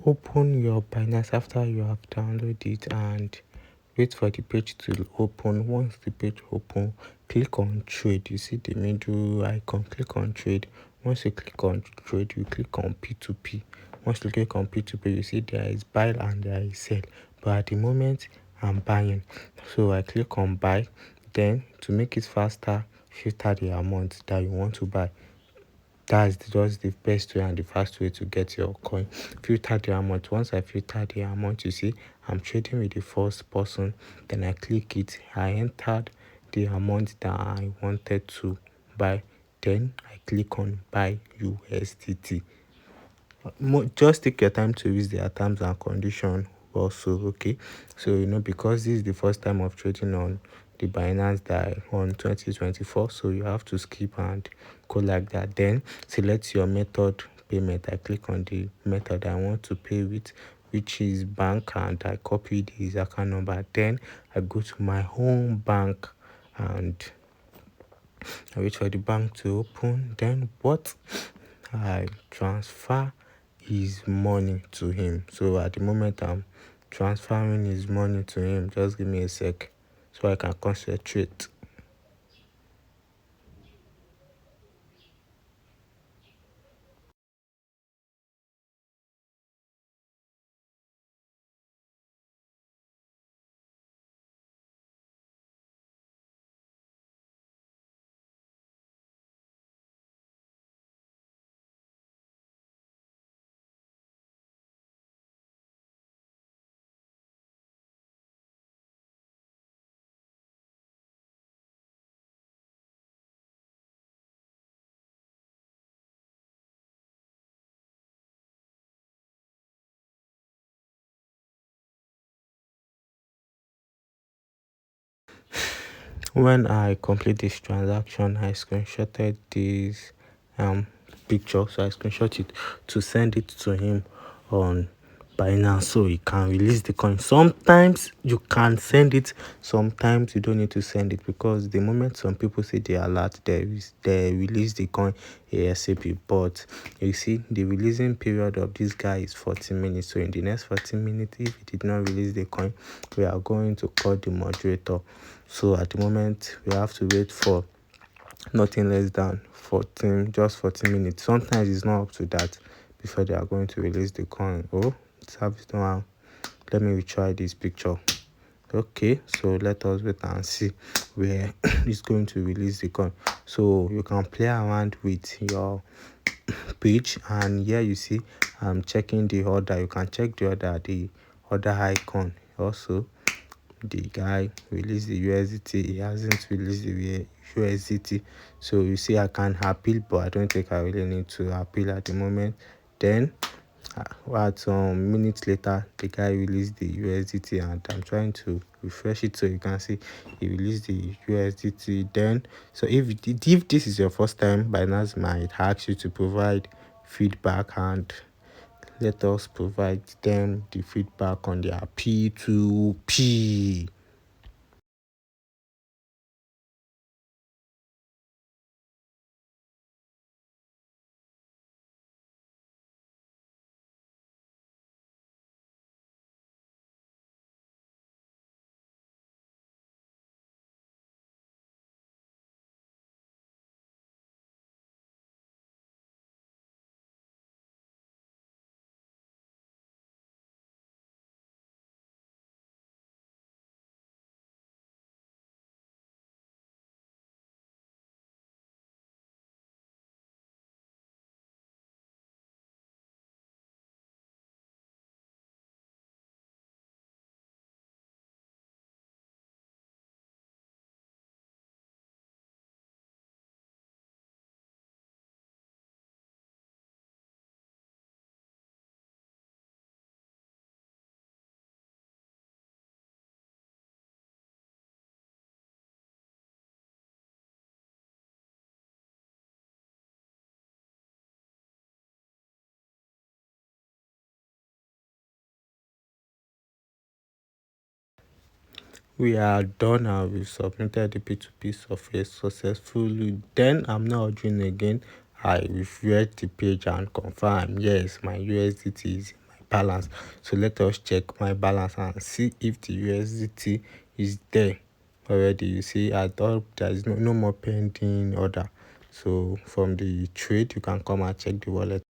open your Binance after you have downloaded it and wait for the page to open. Once the page open, click on trade. You see the middle icon, click on trade. Once you click on trade, you click on P2P. Once you click on P2P, you see there is buy and there is sell, but at the moment I'm buying, so I click on buy. Then to make it faster, filter the amount that you want to buy. That's just the best way and the fast way to get your coin. Filter the amount. Once I filter the amount, you see I'm trading with the first person. Then I click it. I entered the amount that I wanted to buy. Then I click on buy USDT. Just take your time to read their terms and condition also, okay? So because this is the first time of trading on the Binance that on 2024, so you have to skip and go like that. Then select your method payment. I click on the method I want to pay with, which is bank, and I copy his account number. Then I go to my home bank and I wait for the bank to open. Then what? I transfer his money to him. So at the moment I'm transferring his money to him. Just give me a sec so I can concentrate. When I complete this transaction, I screenshotted this picture, so I screenshot it to send it to him on Binance so he can release the coin. Sometimes you can send it, sometimes you don't need to send it, because the moment some people say they alert, they release the coin ASAP. But you see, the releasing period of this guy is 40 minutes. So in the next 40 minutes, if he did not release the coin, we are going to call the moderator. So at the moment we have to wait for nothing less than 14 minutes. Sometimes it's not up to that before they are going to release the coin. Oh, it's happening now. Let me retry this picture. Okay, so let us wait and see where it's going to release the coin. So you can play around with your page, and here you see I'm checking the order. You can check the order icon also. The guy released the USDT, he hasn't released the USDT, so you see I can appeal, but I don't think I really need to appeal at the moment. Then what, some minutes later the guy released the USDT, and I'm trying to refresh it so you can see he released the USDT. Then so if this is your first time, Binance might ask you to provide feedback, and let us provide them the feedback on their P2P. We are done and we submitted the P2P software successfully. Then I'm now doing again. I refresh the page and confirm yes, my USDT is in my balance. So let us check my balance and see if the USDT is there already. You see at top there is no more pending order. So from the trade you can come and check the wallet.